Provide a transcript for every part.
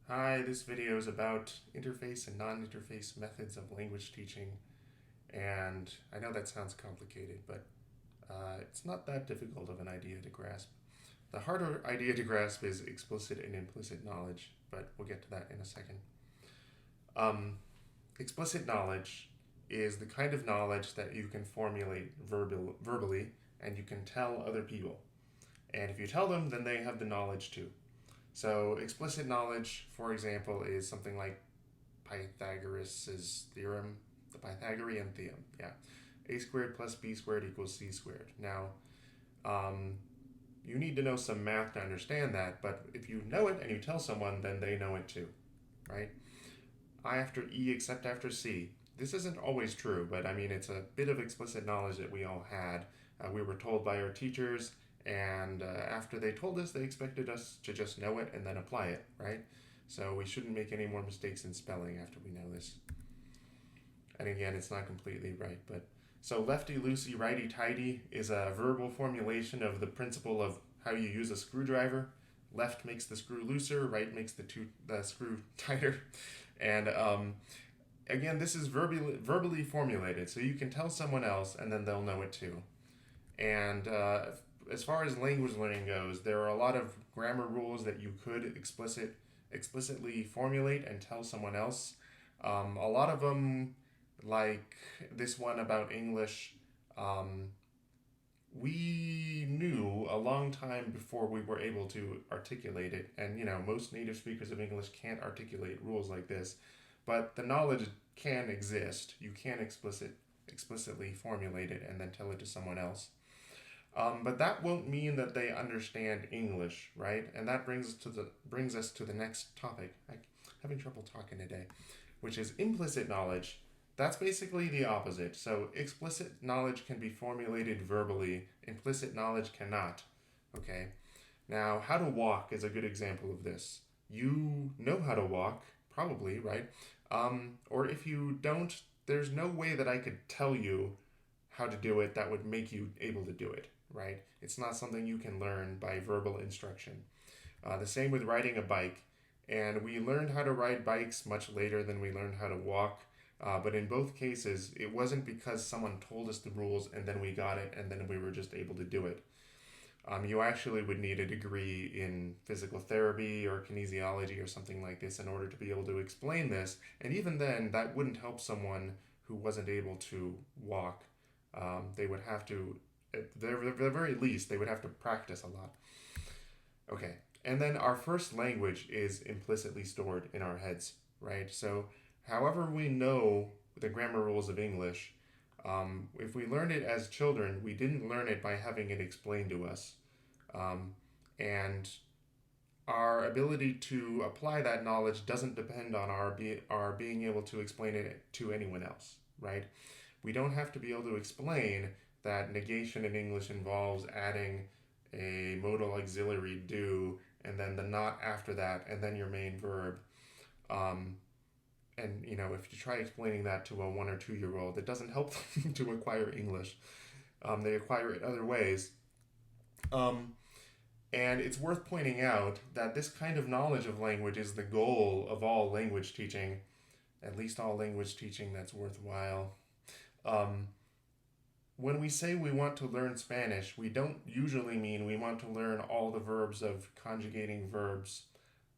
Hi, this video is about interface and non-interface methods of language teaching, and I know that sounds complicated, but it's not that difficult of an idea to grasp. The harder idea to grasp is explicit and implicit knowledge, but we'll get to that in a second. Um, Explicit knowledge is the kind of knowledge that you can formulate verbally and you can tell other people. And if you tell them, then they have the knowledge too. So explicit knowledge, for example, is something like Pythagoras' theorem, the Pythagorean theorem. Yeah, a squared plus b squared equals c squared. Now, um, you need to know some math to understand that, but if you know it and you tell someone, then they know it too, right? I after E except after C. This isn't always true, but I mean, it's a bit of explicit knowledge that we all had. We were told by our teachers, and after they told us, they expected us to just know it and then apply it, right? So we shouldn't make any more mistakes in spelling after we know this. And again, it's not completely right, but so lefty loosey, righty tighty is a verbal formulation of the principle of how you use a screwdriver. Left makes the screw looser, right makes the screw tighter, and again, this is verbally formulated, so you can tell someone else, and then they'll know it too. And as far as language learning goes, there are a lot of grammar rules that you could explicitly formulate and tell someone else. A lot of them, like this one about English, um, we knew a long time before we were able to articulate it. And most native speakers of English can't articulate rules like this, but the knowledge can exist. You can explicitly formulate it and then tell it to someone else. But that won't mean that they understand English, right? And that brings us to the next topic. I'm having trouble talking today, which is implicit knowledge. That's basically the opposite. So explicit knowledge can be formulated verbally. Implicit knowledge cannot. Okay. Now, how to walk is a good example of this. You know how to walk, probably, right? Or if you don't, there's no way that I could tell you how to do it that would make you able to do it, right? It's not something you can learn by verbal instruction. The same with riding a bike. And we learned how to ride bikes much later than we learned how to walk. But in both cases, it wasn't because someone told us the rules and then we got it and then we were just able to do it. You actually would need a degree in physical therapy or kinesiology or something like this in order to be able to explain this. And even then, that wouldn't help someone who wasn't able to walk. They would have to, at the very least, they would have to practice a lot. Okay, and then our first language is implicitly stored in our heads, right? So, however, we know the grammar rules of English, if we learned it as children, we didn't learn it by having it explained to us. Um, and our ability to apply that knowledge doesn't depend on our being able to explain it to anyone else, right? We don't have to be able to explain that negation in English involves adding a modal auxiliary do and then the not after that and then your main verb. Um, and if you try explaining that to a 1 or 2 year old, it doesn't help them to acquire English. They acquire it other ways. Um, and it's worth pointing out that this kind of knowledge of language is the goal of all language teaching, at least all language teaching that's worthwhile. Um, when we say we want to learn Spanish, we don't usually mean we want to learn all the verbs of conjugating verbs,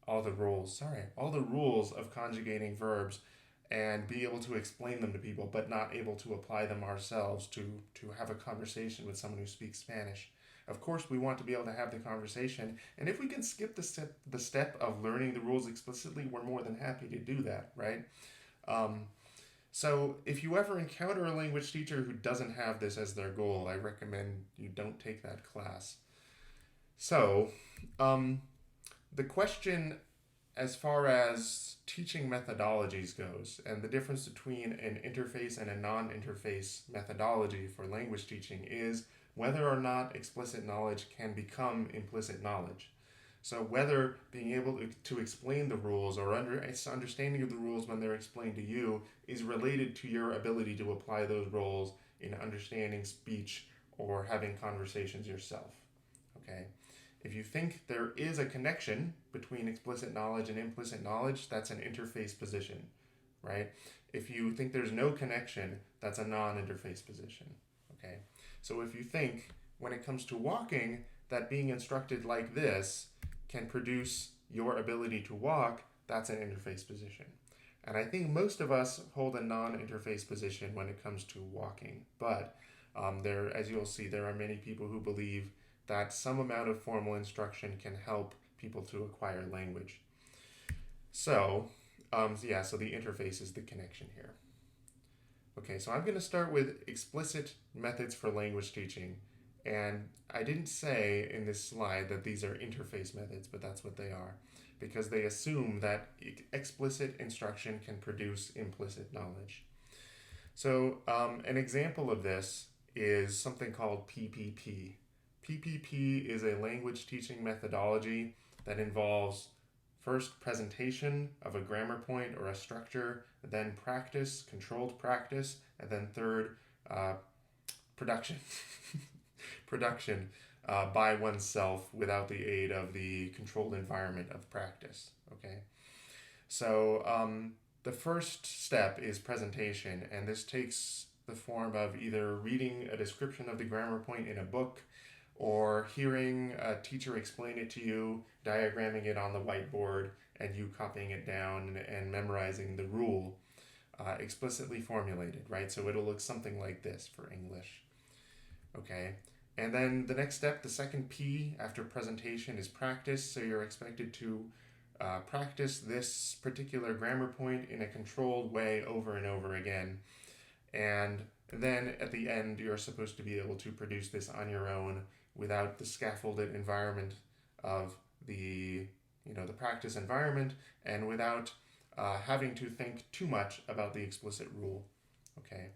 all the rules of conjugating verbs and be able to explain them to people, but not able to apply them ourselves to have a conversation with someone who speaks Spanish. Of course, we want to be able to have the conversation, and if we can skip the step of learning the rules explicitly, we're more than happy to do that, right? Um, so, if you ever encounter a language teacher who doesn't have this as their goal, I recommend you don't take that class. So, um, the question as far as teaching methodologies goes and the difference between an interface and a non-interface methodology for language teaching is whether or not explicit knowledge can become implicit knowledge. So whether being able to explain the rules or understanding of the rules when they're explained to you is related to your ability to apply those rules in understanding speech or having conversations yourself. Okay. If you think there is a connection between explicit knowledge and implicit knowledge, that's an interface position, right? If you think there's no connection, that's a non-interface position, okay? So if you think, when it comes to walking, that being instructed like this can produce your ability to walk, that's an interface position. And I think most of us hold a non-interface position when it comes to walking. But there, as you'll see, there are many people who believe that some amount of formal instruction can help people to acquire language. So the interface is the connection here. Okay, so I'm going to start with explicit methods for language teaching. And I didn't say in this slide that these are interface methods, but that's what they are, because they assume that explicit instruction can produce implicit knowledge. So an example of this is something called PPP. PPP is a language teaching methodology that involves first presentation of a grammar point or a structure, then practice, controlled practice, and then third, production. Production by oneself without the aid of the controlled environment of practice. Okay, so the first step is presentation, and this takes the form of either reading a description of the grammar point in a book, or hearing a teacher explain it to you, diagramming it on the whiteboard, and you copying it down and memorizing the rule explicitly formulated, right? So it'll look something like this for English. Okay, and then the next step, the second P after presentation, is practice. So you're expected to practice this particular grammar point in a controlled way over and over again. And then at the end, you're supposed to be able to produce this on your own without the scaffolded environment of the practice environment, and without having to think too much about the explicit rule. Okay.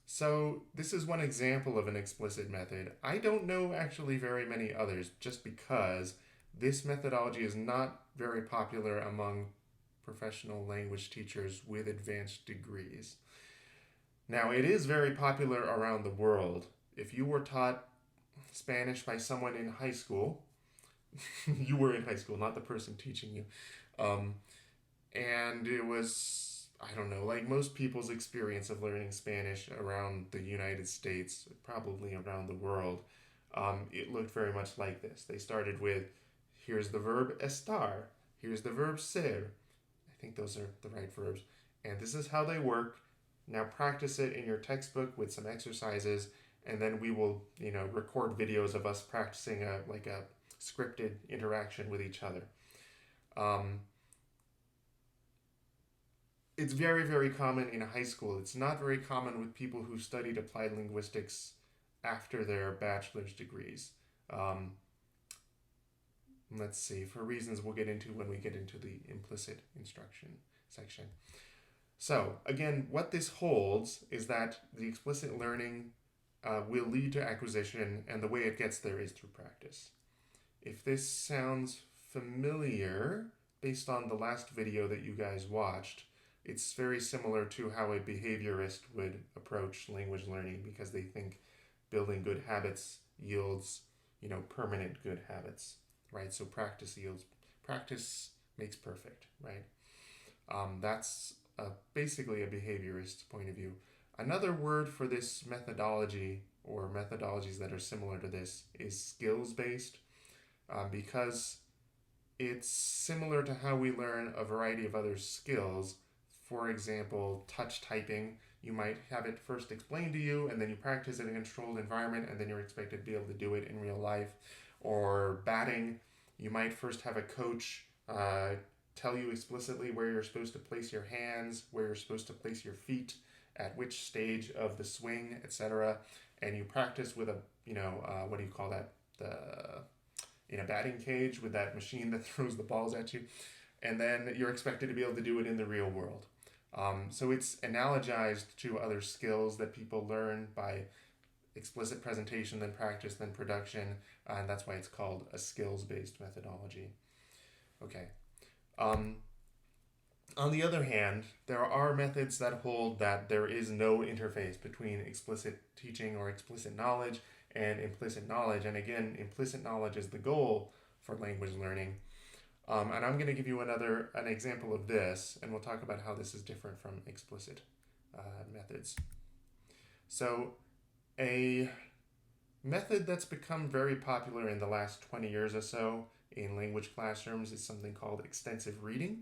So this is one example of an explicit method. I don't know actually very many others, just because this methodology is not very popular among professional language teachers with advanced degrees. Now, it is very popular around the world. If you were taught Spanish by someone in high school, you were in high school, not the person teaching you, and it was, I don't know, like most people's experience of learning Spanish around the United States, probably around the world, it looked very much like this. They started with, here's the verb estar, here's the verb ser. I think those are the right verbs. And this is how they work. Now practice it in your textbook with some exercises, and then we will, record videos of us practicing a scripted interaction with each other. It's very, very common in high school. It's not very common with people who studied applied linguistics after their bachelor's degrees. Let's see, for reasons we'll get into when we get into the implicit instruction section. So, again, what this holds is that the explicit learning will lead to acquisition, and the way it gets there is through practice. If this sounds familiar, based on the last video that you guys watched, it's very similar to how a behaviorist would approach language learning, because they think building good habits yields, permanent good habits, right? So practice makes perfect, right? That's basically a behaviorist point of view. Another word for this methodology, or methodologies that are similar to this, is skills-based, because it's similar to how we learn a variety of other skills. For example, touch typing, you might have it first explained to you, and then you practice it in a controlled environment, and then you're expected to be able to do it in real life. Or batting, you might first have a coach tell you explicitly where you're supposed to place your hands, where you're supposed to place your feet, at which stage of the swing, etc. And you practice with a, what do you call that? In a batting cage with that machine that throws the balls at you. And then you're expected to be able to do it in the real world. So it's analogized to other skills that people learn by explicit presentation, then practice, then production, and that's why it's called a skills-based methodology. Okay. On the other hand, there are methods that hold that there is no interface between explicit teaching or explicit knowledge and implicit knowledge. And again, implicit knowledge is the goal for language learning. And I'm going to give you an example of this, and we'll talk about how this is different from explicit methods. So a method that's become very popular in the last 20 years or so in language classrooms is something called extensive reading.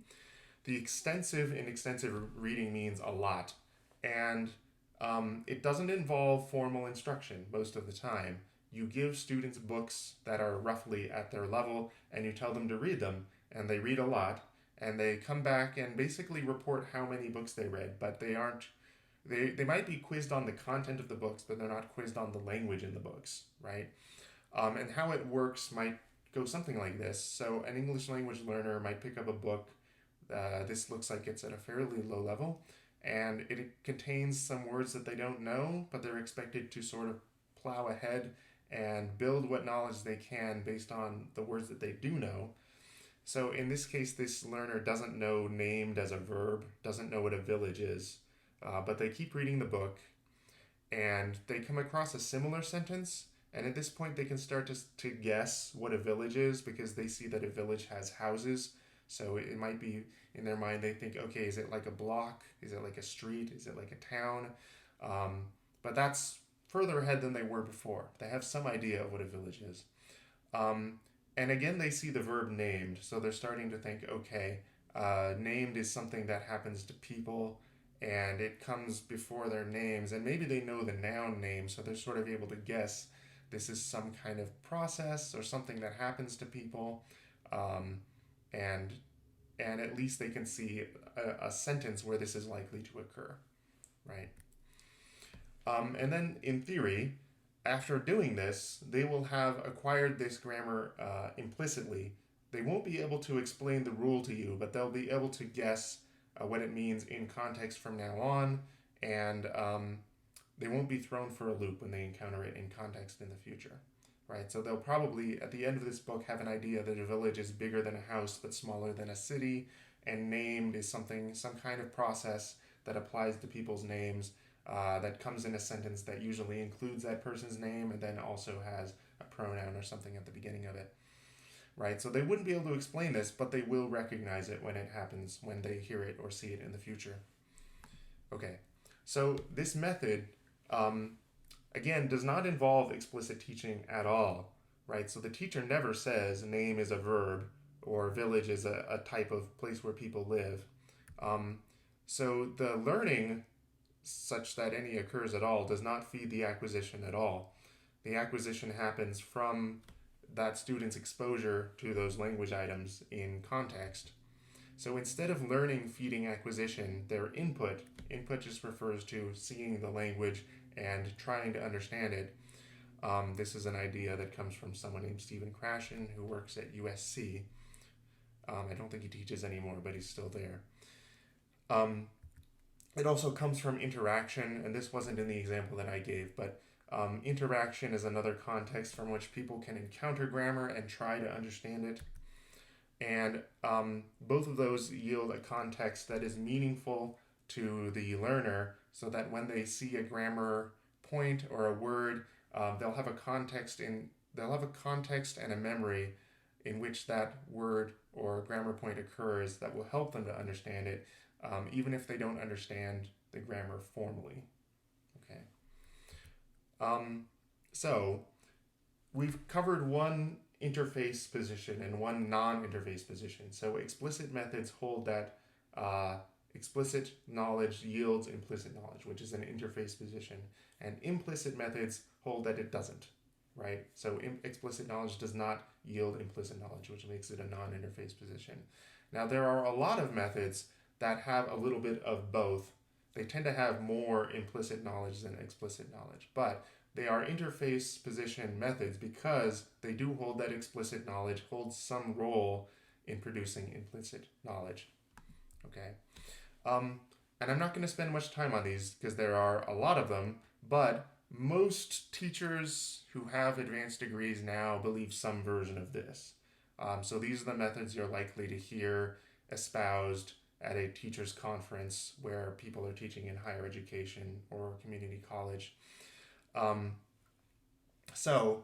The extensive in extensive reading means a lot, and it doesn't involve formal instruction most of the time. You give students books that are roughly at their level, and you tell them to read them, and they read a lot, and they come back and basically report how many books they read, but they might be quizzed on the content of the books, but they're not quizzed on the language in the books, right? And how it works might go something like this. So an English language learner might pick up a book. This looks like it's at a fairly low level, and it contains some words that they don't know, but they're expected to sort of plow ahead and build what knowledge they can based on the words that they do know. So in this case, this learner doesn't know named as a verb, doesn't know what a village is, but they keep reading the book, and they come across a similar sentence, and at this point they can start to guess what a village is because they see that a village has houses. So it might be, in their mind, they think, okay, is it like a block? Is it like a street? Is it like a town? But that's further ahead than they were before. They have some idea of what a village is. And again, they see the verb named. So they're starting to think, okay, named is something that happens to people, and it comes before their names. And maybe they know the noun name, so they're sort of able to guess this is some kind of process or something that happens to people. And at least they can see a sentence where this is likely to occur, right? And then in theory, after doing this, they will have acquired this grammar implicitly. They won't be able to explain the rule to you, but they'll be able to guess what it means in context from now on, and they won't be thrown for a loop when they encounter it in context in the future. Right, so they'll probably, at the end of this book, have an idea that a village is bigger than a house but smaller than a city, and named is some kind of process that applies to people's names that comes in a sentence that usually includes that person's name and then also has a pronoun or something at the beginning of it. Right, so they wouldn't be able to explain this, but they will recognize it when it happens, when they hear it or see it in the future. Okay, so this method again, does not involve explicit teaching at all, right? So the teacher never says name is a verb or village is a type of place where people live. So the learning, such that any occurs at all, does not feed the acquisition at all. The acquisition happens from that student's exposure to those language items in context. So instead of learning feeding acquisition, their input just refers to seeing the language and trying to understand it. This is an idea that comes from someone named Stephen Krashen, who works at USC. I don't think he teaches anymore, but he's still there. It also comes from interaction, and this wasn't in the example that I gave, but interaction is another context from which people can encounter grammar and try to understand it. And both of those yield a context that is meaningful to the learner, so that when they see a grammar point or a word, they'll have a context and a memory in which that word or grammar point occurs that will help them to understand it, even if they don't understand the grammar formally. Okay. So we've covered one interface position and one non-interface position. So explicit methods hold that explicit knowledge yields implicit knowledge, which is an interface position, and implicit methods hold that it doesn't, right? So explicit knowledge does not yield implicit knowledge, which makes it a non-interface position. Now, there are a lot of methods that have a little bit of both. They tend to have more implicit knowledge than explicit knowledge, but they are interface position methods because they do hold that explicit knowledge holds some role in producing implicit knowledge. Okay. And I'm not going to spend much time on these because there are a lot of them, but most teachers who have advanced degrees now believe some version of this. So these are the methods you're likely to hear espoused at a teacher's conference where people are teaching in higher education or community college. So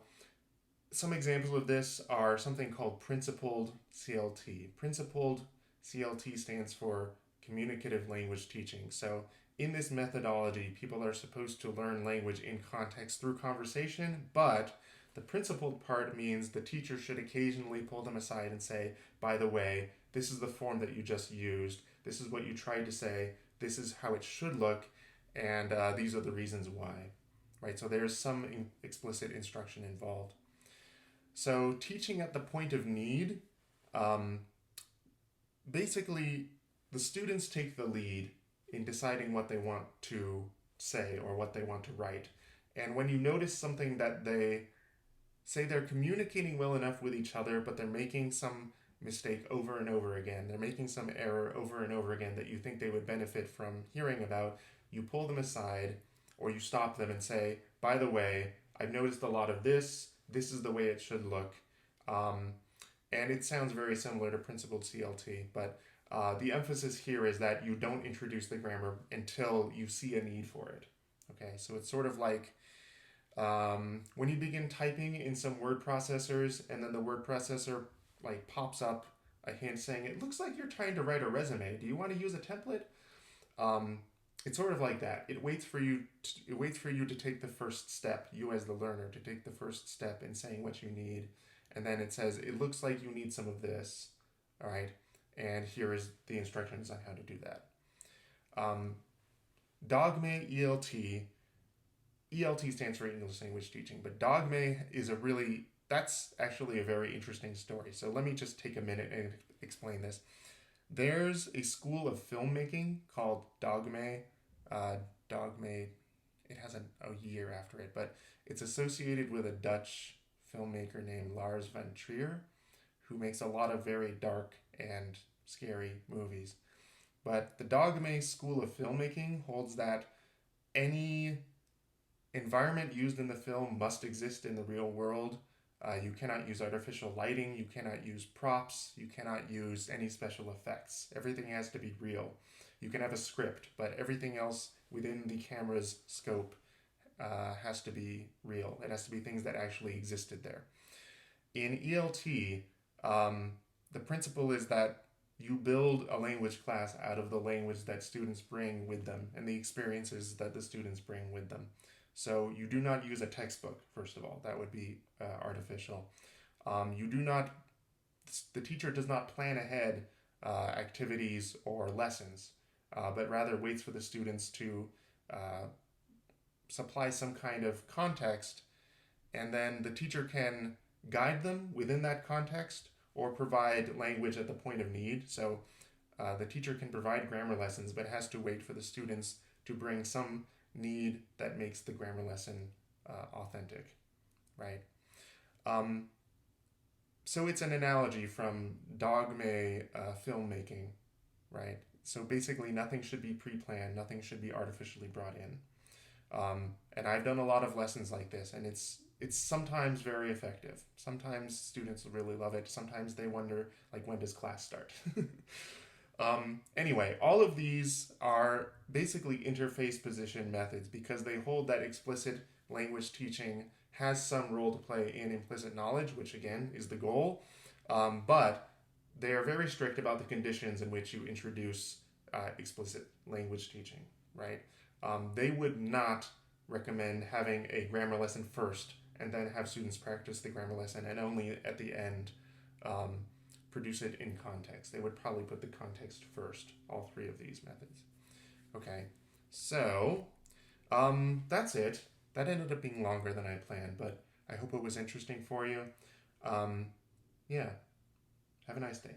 some examples of this are something called principled CLT. Principled CLT stands for communicative language teaching. So in this methodology, people are supposed to learn language in context through conversation, but the principled part means the teacher should occasionally pull them aside and say, by the way, this is the form that you just used. This is what you tried to say. This is how it should look. And these are the reasons why. Right? So there's some explicit instruction involved. So teaching at the point of need, um, basically the students take the lead in deciding what they want to say or what they want to write. And when you notice something that they say they're communicating well enough with each other, but they're making some mistake over and over again, they're making some error over and over again that you think they would benefit from hearing about, you pull them aside or you stop them and say, by the way, I've noticed a lot of this. This is the way it should look. And it sounds very similar to principled CLT, but the emphasis here is that you don't introduce the grammar until you see a need for it. Okay, so it's sort of like when you begin typing in some word processors and then the word processor like pops up a hint saying, it looks like you're trying to write a resume. Do you want to use a template? It's sort of like that. It waits for you to take the first step, you as the learner, to take the first step in saying what you need. And then it says, it looks like you need some of this. All right. And here is the instructions on how to do that. Dogme ELT. ELT stands for English language teaching, but Dogme is that's actually a very interesting story. So let me just take a minute and explain this. There's a school of filmmaking called Dogme. Dogme, it has a year after it, but it's associated with a Dutch filmmaker named Lars van Trier, who makes a lot of very dark and scary movies. But the Dogme School of Filmmaking holds that any environment used in the film must exist in the real world. You cannot use artificial lighting, you cannot use props, you cannot use any special effects. Everything has to be real. You can have a script, but everything else within the camera's scope has to be real. It has to be things that actually existed there. In ELT, the principle is that you build a language class out of the language that students bring with them and the experiences that the students bring with them. So you do not use a textbook, first of all. That would be artificial. The teacher does not plan ahead activities or lessons, but rather waits for the students to supply some kind of context, and then the teacher can guide them within that context or provide language at the point of need. So the teacher can provide grammar lessons, but has to wait for the students to bring some need that makes the grammar lesson authentic, right? So it's an analogy from Dogme filmmaking, right? So basically nothing should be pre-planned, nothing should be artificially brought in. And I've done a lot of lessons like this, and it's sometimes very effective. Sometimes students really love it. Sometimes they wonder, like, when does class start? Anyway, all of these are basically interface position methods because they hold that explicit language teaching has some role to play in implicit knowledge, which again is the goal. But they are very strict about the conditions in which you introduce explicit language teaching, right? They would not recommend having a grammar lesson first and then have students practice the grammar lesson and only at the end produce it in context. They would probably put the context first, all three of these methods. Okay, so that's it. That ended up being longer than I planned, but I hope it was interesting for you. Yeah, have a nice day.